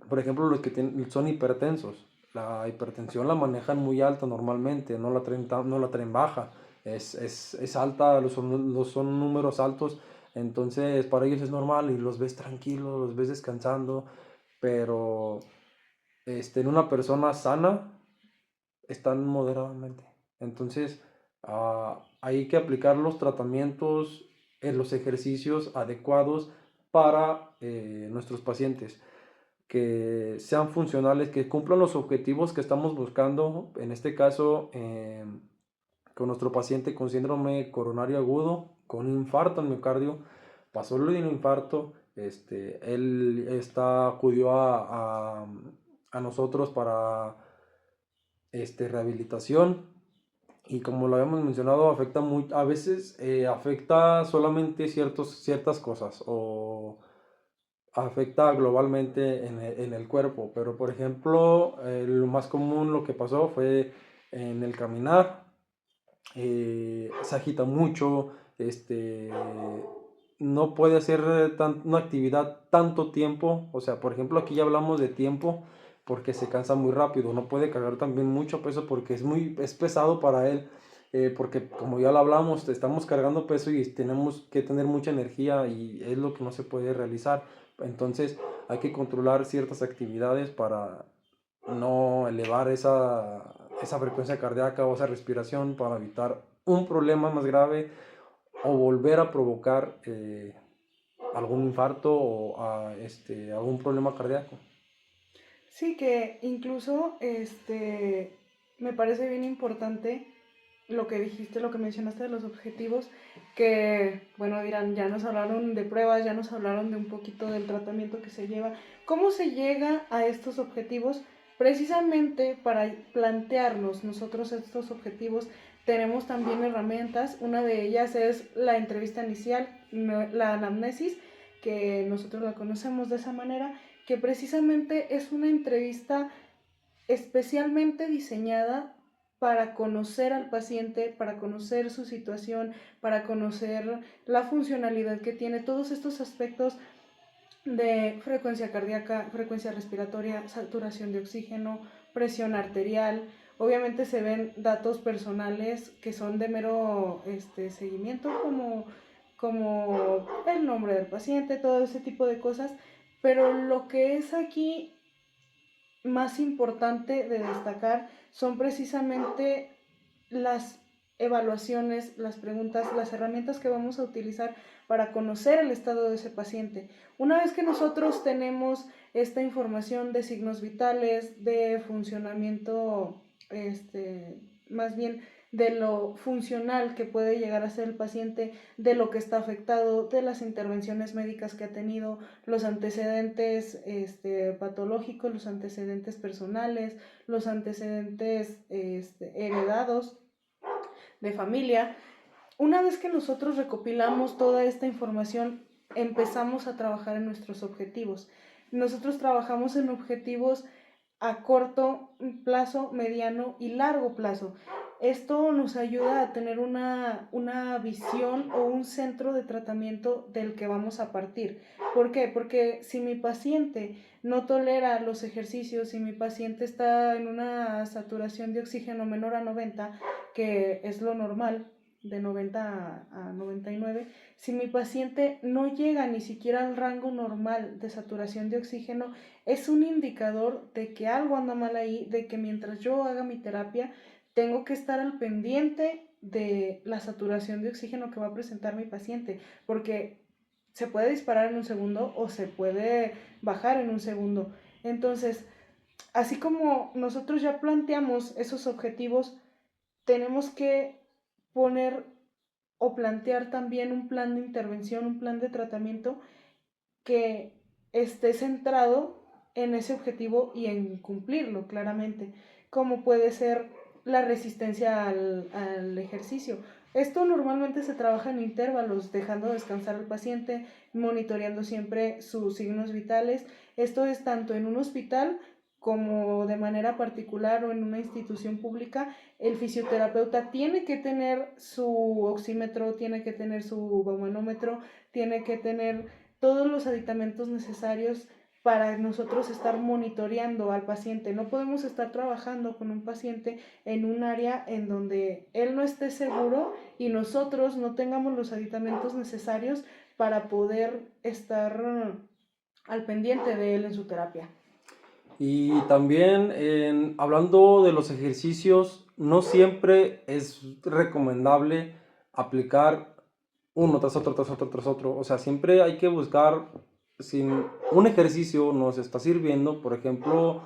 por ejemplo, los que son hipertensos, la hipertensión la manejan muy alta normalmente, no la traen baja, es alta, son números altos, entonces para ellos es normal y los ves tranquilos, los ves descansando, pero en una persona sana están moderadamente. Entonces hay que aplicar los tratamientos, los ejercicios adecuados para nuestros pacientes, que sean funcionales, que cumplan los objetivos que estamos buscando, en este caso con nuestro paciente con síndrome coronario agudo, con infarto en miocardio, pasó lo de un infarto, él acudió a nosotros para rehabilitación, y como lo habíamos mencionado, a veces afecta solamente ciertas cosas o afecta globalmente en el cuerpo, pero por ejemplo, lo más común, lo que pasó fue en el caminar, se agita mucho, este, no puede hacer una actividad tanto tiempo. O sea, por ejemplo, aquí ya hablamos de tiempo porque se cansa muy rápido. No puede cargar también mucho peso porque es pesado para él. Porque como ya lo hablamos, estamos cargando peso y tenemos que tener mucha energía y es lo que no se puede realizar. Entonces hay que controlar ciertas actividades para no elevar esa frecuencia cardíaca o esa respiración, para evitar un problema más grave o volver a provocar algún infarto o algún problema cardíaco. Sí, que incluso me parece bien importante lo que dijiste, lo que mencionaste de los objetivos, que, bueno, dirán, ya nos hablaron de pruebas, ya nos hablaron de un poquito del tratamiento que se lleva. ¿Cómo se llega a estos objetivos? Precisamente para plantearnos nosotros estos objetivos, tenemos también herramientas. Una de ellas es la entrevista inicial, la anamnesis, que nosotros la conocemos de esa manera, que precisamente es una entrevista especialmente diseñada para conocer al paciente, para conocer su situación, para conocer la funcionalidad que tiene, todos estos aspectos de frecuencia cardíaca, frecuencia respiratoria, saturación de oxígeno, presión arterial. Obviamente se ven datos personales que son de mero seguimiento, como el nombre del paciente, todo ese tipo de cosas, pero lo que es aquí más importante de destacar son precisamente las evaluaciones, las preguntas, las herramientas que vamos a utilizar para conocer el estado de ese paciente. Una vez que nosotros tenemos esta información de signos vitales, de funcionamiento, más bien de lo funcional que puede llegar a ser el paciente, de lo que está afectado, de las intervenciones médicas que ha tenido, los antecedentes patológicos, los antecedentes personales, los antecedentes heredados de familia. Una vez que nosotros recopilamos toda esta información, empezamos a trabajar en nuestros objetivos. Nosotros trabajamos en objetivos a corto plazo, mediano y largo plazo. Esto nos ayuda a tener una visión o un centro de tratamiento del que vamos a partir. ¿Por qué? Porque si mi paciente no tolera los ejercicios, si mi paciente está en una saturación de oxígeno menor a 90, que es lo normal, de 90 a 99, si mi paciente no llega ni siquiera al rango normal de saturación de oxígeno, es un indicador de que algo anda mal ahí, de que mientras yo haga mi terapia, tengo que estar al pendiente de la saturación de oxígeno que va a presentar mi paciente, porque se puede disparar en un segundo o se puede bajar en un segundo. Entonces, así como nosotros ya planteamos esos objetivos, tenemos que poner o plantear también un plan de intervención, un plan de tratamiento que esté centrado en ese objetivo y en cumplirlo claramente, como puede ser la resistencia al ejercicio. Esto normalmente se trabaja en intervalos, dejando descansar al paciente, monitoreando siempre sus signos vitales. Esto es tanto en un hospital como de manera particular o en una institución pública. El fisioterapeuta tiene que tener su oxímetro, tiene que tener su baumanómetro, tiene que tener todos los aditamentos necesarios para nosotros estar monitoreando al paciente. No podemos estar trabajando con un paciente en un área en donde él no esté seguro y nosotros no tengamos los aditamentos necesarios para poder estar al pendiente de él en su terapia. Y también hablando de los ejercicios, no siempre es recomendable aplicar uno tras otro, tras otro, tras otro. O sea, siempre hay que buscar, si un ejercicio nos está sirviendo, por ejemplo,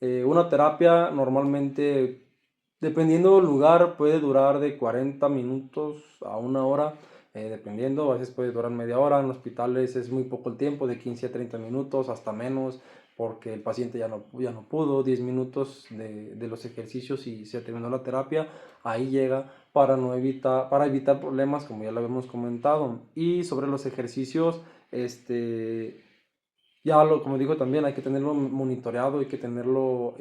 una terapia normalmente, dependiendo del lugar, puede durar de 40 minutos a una hora, dependiendo, a veces puede durar media hora. En hospitales es muy poco el tiempo, de 15 a 30 minutos, hasta menos, porque el paciente ya no pudo, 10 minutos de los ejercicios y se terminó la terapia, ahí llega para evitar problemas, como ya lo habíamos comentado. Y sobre los ejercicios, como digo también, hay que tenerlo monitoreado, hay que tenerlo,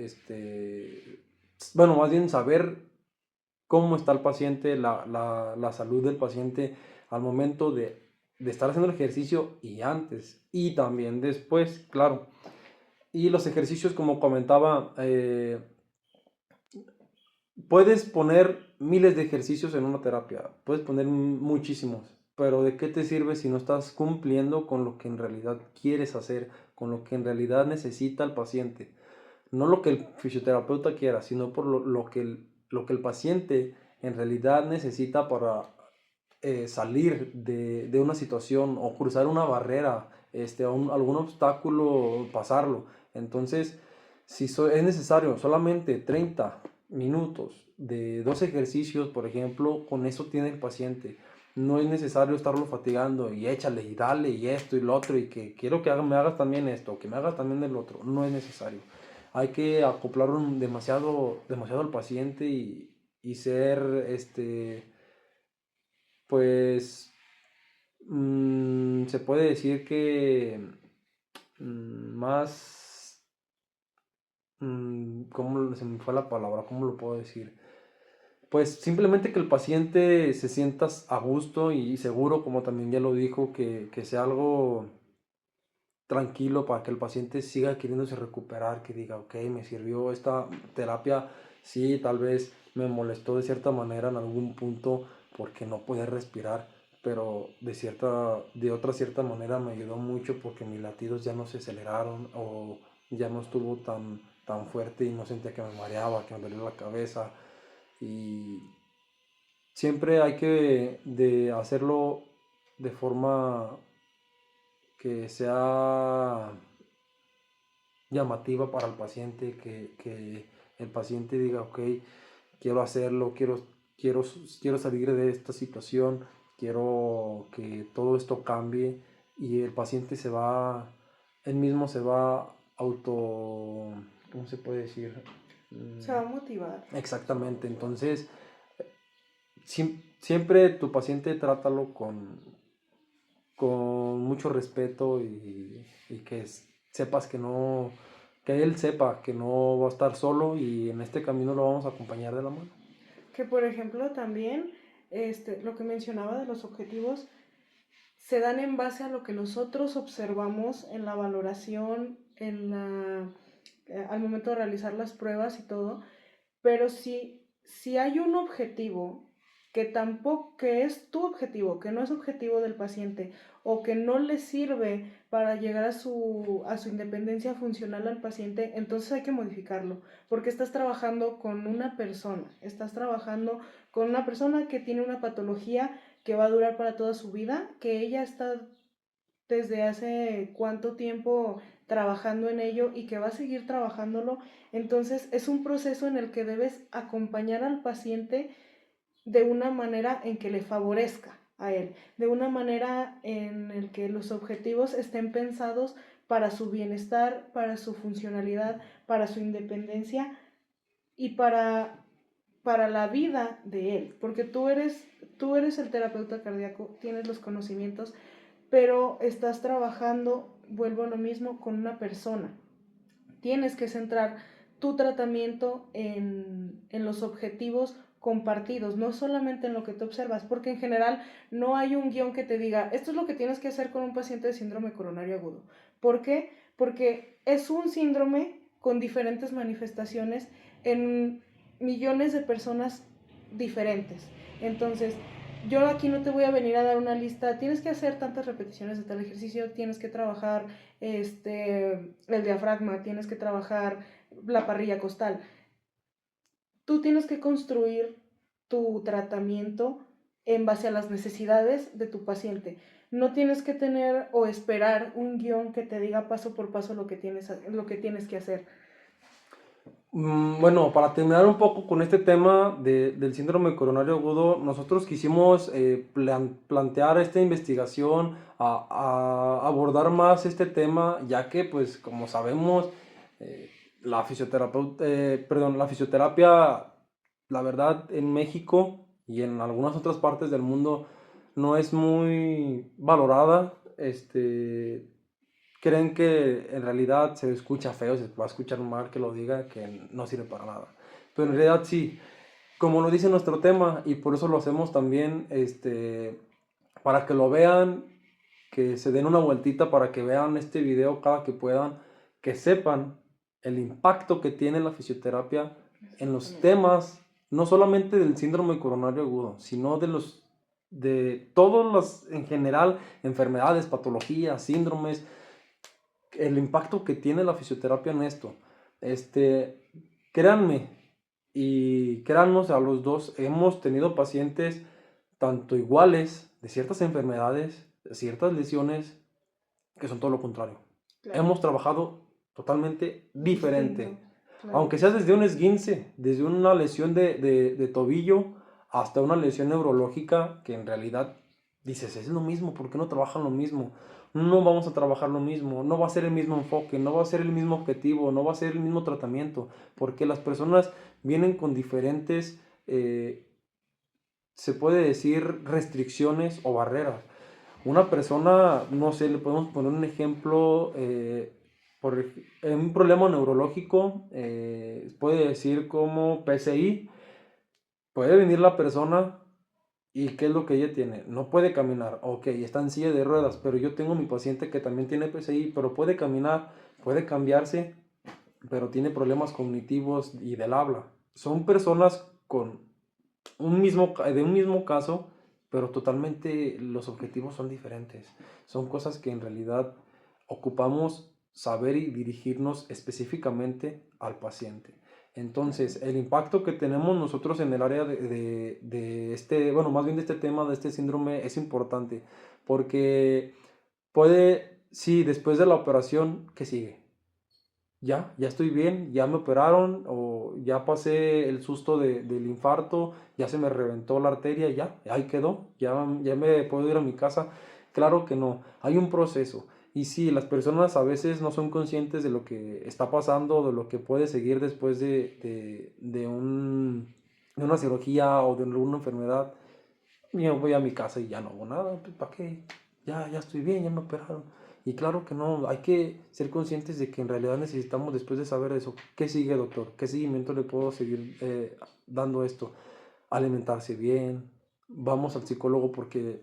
bueno, más bien saber cómo está el paciente, la salud del paciente al momento de estar haciendo el ejercicio y antes y también después, claro. Y los ejercicios, como comentaba, puedes poner miles de ejercicios en una terapia, puedes poner muchísimos, pero ¿de qué te sirve si no estás cumpliendo con lo que en realidad quieres hacer, con lo que en realidad necesita el paciente? No lo que el fisioterapeuta quiera, sino por lo que el paciente en realidad necesita para salir de una situación o cruzar una barrera, algún obstáculo, pasarlo. Entonces, si es necesario solamente 30 minutos de 2 ejercicios, por ejemplo, con eso tiene el paciente. No es necesario estarlo fatigando y échale y dale y esto y lo otro y que quiero que me hagas también esto, que me hagas también el otro. No es necesario. Hay que acoplar demasiado, demasiado al paciente y ser, pues, se puede decir que más, ¿cómo se me fue la palabra? ¿Cómo lo puedo decir? Pues simplemente que el paciente se sienta a gusto y seguro, como también ya lo dijo, que sea algo tranquilo para que el paciente siga queriéndose recuperar, que diga, ok, me sirvió esta terapia, sí, tal vez me molestó de cierta manera en algún punto porque no podía respirar, pero de otra cierta manera me ayudó mucho porque mis latidos ya no se aceleraron o ya no estuvo tan fuerte y no sentía que me mareaba, que me dolía la cabeza. Y siempre hay que hacerlo de forma que sea llamativa para el paciente, que el paciente diga, ok, quiero hacerlo, quiero salir de esta situación, quiero que todo esto cambie y el paciente él mismo se va ¿cómo se puede decir? Se va a motivar. Exactamente, entonces siempre tu paciente trátalo con mucho respeto y que sepas que él sepa que no va a estar solo y en este camino lo vamos a acompañar de la mano. Que por ejemplo también lo que mencionaba de los objetivos se dan en base a lo que nosotros observamos en la valoración, al momento de realizar las pruebas y todo, pero si hay un objetivo que tampoco, que es tu objetivo, que no es objetivo del paciente, o que no le sirve para llegar a su independencia funcional al paciente, entonces hay que modificarlo, porque estás trabajando con una persona, que tiene una patología que va a durar para toda su vida, que ella está desde hace cuánto tiempo trabajando en ello y que va a seguir trabajándolo. Entonces es un proceso en el que debes acompañar al paciente de una manera en que le favorezca a él, de una manera en el que los objetivos estén pensados para su bienestar, para su funcionalidad, para su independencia y para la vida de él, porque tú eres el terapeuta cardíaco, tienes los conocimientos, pero estás trabajando, vuelvo a lo mismo, con una persona. Tienes que centrar tu tratamiento en los objetivos compartidos, no solamente en lo que tú observas, porque en general no hay un guión que te diga, esto es lo que tienes que hacer con un paciente de síndrome coronario agudo. ¿Por qué? Porque es un síndrome con diferentes manifestaciones en millones de personas diferentes. Entonces, yo aquí no te voy a venir a dar una lista, tienes que hacer tantas repeticiones de tal ejercicio, tienes que trabajar el diafragma, tienes que trabajar la parrilla costal. Tú tienes que construir tu tratamiento en base a las necesidades de tu paciente. No tienes que tener o esperar un guión que te diga paso por paso lo que tienes que hacer. Bueno, para terminar un poco con este tema del síndrome coronario agudo, nosotros quisimos plantear esta investigación, a abordar más este tema, ya que, pues, como sabemos, la fisioterapia, la verdad, en México y en algunas otras partes del mundo no es muy valorada. Creen que en realidad se escucha feo, se va a escuchar mal que lo diga, que no sirve para nada. Pero en realidad sí, como lo dice nuestro tema, y por eso lo hacemos también, para que lo vean, que se den una vueltita para que vean este video cada que puedan, que sepan el impacto que tiene la fisioterapia en los temas, no solamente del síndrome coronario agudo, sino de todas las, en general, enfermedades, patologías, síndromes, el impacto que tiene la fisioterapia en esto. Créanme, y créannos a los dos, hemos tenido pacientes tanto iguales de ciertas enfermedades, de ciertas lesiones, que son todo lo contrario. Claro. Hemos trabajado totalmente diferente. Distinto, claro. Aunque sea desde un esguince, desde una lesión de tobillo hasta una lesión neurológica, que en realidad dices, es lo mismo, ¿por qué no trabajan lo mismo? No vamos a trabajar lo mismo, no va a ser el mismo enfoque, no va a ser el mismo objetivo, no va a ser el mismo tratamiento, porque las personas vienen con diferentes, se puede decir, restricciones o barreras. Una persona, no sé, le podemos poner un ejemplo, un problema neurológico, puede decir como PCI, puede venir la persona y ¿qué es lo que ella tiene? No puede caminar, ok, está en silla de ruedas, pero yo tengo mi paciente que también tiene PCI, pero puede caminar, puede cambiarse, pero tiene problemas cognitivos y del habla. Son personas con de un mismo caso, pero totalmente los objetivos son diferentes. Son cosas que en realidad ocupamos saber y dirigirnos específicamente al paciente. Entonces, el impacto que tenemos nosotros en el área de este, bueno, más bien de este tema, de este síndrome, es importante, porque sí, después de la operación, ¿qué sigue? Ya estoy bien, ya me operaron o ya pasé el susto del infarto, ya se me reventó la arteria, ya, ahí quedó, ya me puedo ir a mi casa. Claro que no, hay un proceso. Y sí, las personas a veces no son conscientes de lo que está pasando, de lo que puede seguir después de una cirugía o de alguna enfermedad. Yo voy a mi casa y ya no hago nada, pues, ¿para qué? Ya estoy bien, ya me operaron. Y claro que no, hay que ser conscientes de que en realidad necesitamos, después de saber eso, ¿qué sigue, doctor? ¿Qué seguimiento le puedo seguir dando esto? Alimentarse bien, vamos al psicólogo porque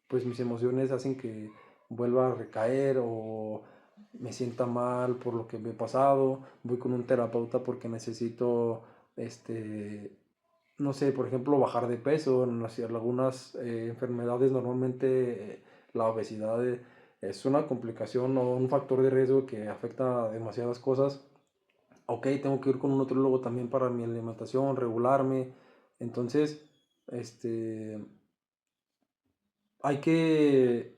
pues mis emociones hacen que vuelva a recaer o me sienta mal por lo que me he pasado, voy con un terapeuta porque necesito no sé, por ejemplo, bajar de peso. En algunas enfermedades normalmente la obesidad es una complicación o un factor de riesgo que afecta a demasiadas cosas. Ok, tengo que ir con un nutrólogo también para mi alimentación, regularme. Entonces, hay que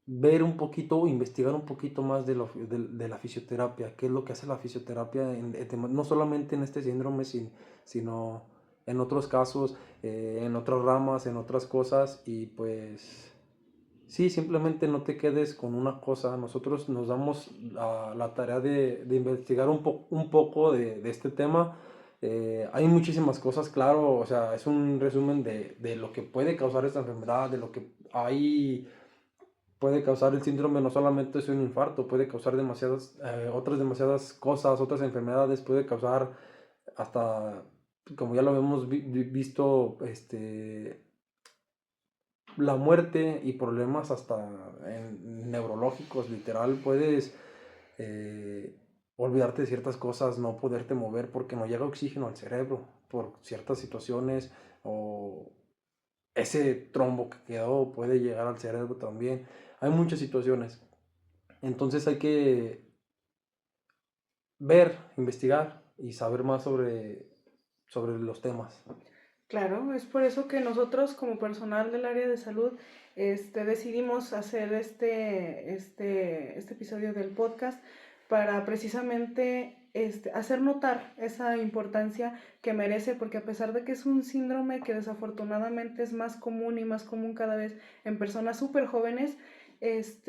ver un poquito, investigar un poquito más de la fisioterapia, qué es lo que hace la fisioterapia, no solamente en este síndrome, sino en otros casos, en otras ramas, en otras cosas, y pues sí, simplemente no te quedes con una cosa. Nosotros nos damos la tarea de investigar un poco de este tema. Hay muchísimas cosas, claro, o sea, es un resumen de lo que puede causar esta enfermedad, de lo que puede causar el síndrome. No solamente es un infarto, puede causar otras demasiadas cosas, otras enfermedades, puede causar hasta, como ya lo hemos visto, la muerte y problemas hasta neurológicos, literal. Puedes olvidarte de ciertas cosas, no poderte mover porque no llega oxígeno al cerebro por ciertas situaciones, o ese trombo que quedó puede llegar al cerebro también. Hay muchas situaciones. Entonces hay que ver, investigar y saber más sobre los temas. Claro, es por eso que nosotros como personal del área de salud decidimos hacer este episodio del podcast para precisamente hacer notar esa importancia que merece, porque a pesar de que es un síndrome que desafortunadamente es más común y más común cada vez en personas súper jóvenes, es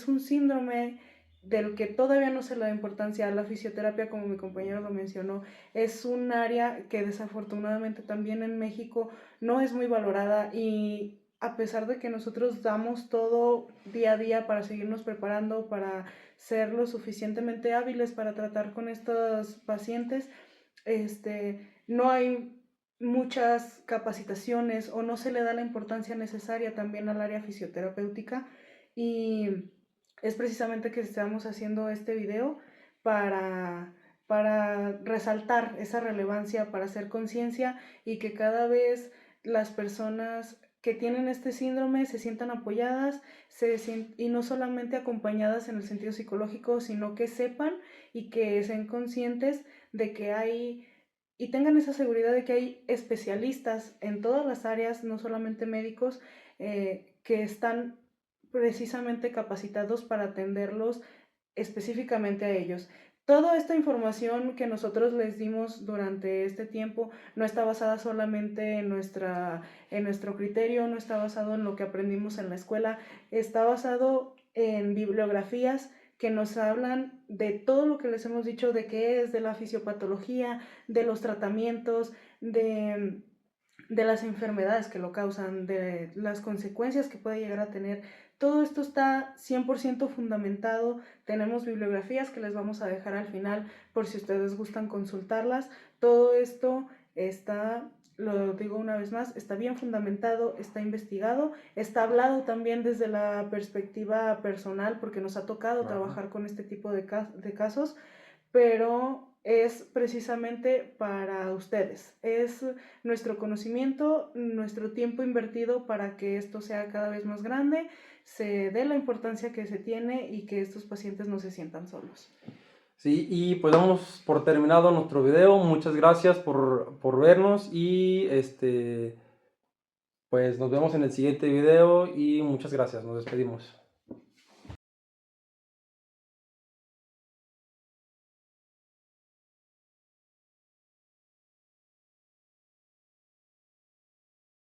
un síndrome del que todavía no se le da importancia a la fisioterapia, como mi compañero lo mencionó. Es un área que desafortunadamente también en México no es muy valorada, y a pesar de que nosotros damos todo día a día para seguirnos preparando, para ser lo suficientemente hábiles para tratar con estos pacientes, no hay muchas capacitaciones o no se le da la importancia necesaria también al área fisioterapéutica, y es precisamente que estamos haciendo este video para, para resaltar esa relevancia, para hacer conciencia y que cada vez las personas que tienen este síndrome se sientan apoyadas y no solamente acompañadas en el sentido psicológico, sino que sepan y que sean conscientes de que hay y tengan esa seguridad de que hay especialistas en todas las áreas, no solamente médicos, que están precisamente capacitados para atenderlos específicamente a ellos. Toda esta información que nosotros les dimos durante este tiempo no está basada solamente en nuestro criterio, no está basado en lo que aprendimos en la escuela, está basado en bibliografías que nos hablan de todo lo que les hemos dicho, de qué es, de la fisiopatología, de los tratamientos, de las enfermedades que lo causan, de las consecuencias que puede llegar a tener. Todo esto está 100% fundamentado. Tenemos bibliografías que les vamos a dejar al final por si ustedes gustan consultarlas. Todo esto está, lo digo una vez más, está bien fundamentado, está investigado, está hablado también desde la perspectiva personal porque nos ha tocado trabajar con este tipo de casos, pero es precisamente para ustedes. Es nuestro conocimiento, nuestro tiempo invertido para que esto sea cada vez más grande, se dé la importancia que se tiene y que estos pacientes no se sientan solos. Sí, y pues damos por terminado nuestro video. Muchas gracias por vernos y pues nos vemos en el siguiente video y muchas gracias. Nos despedimos.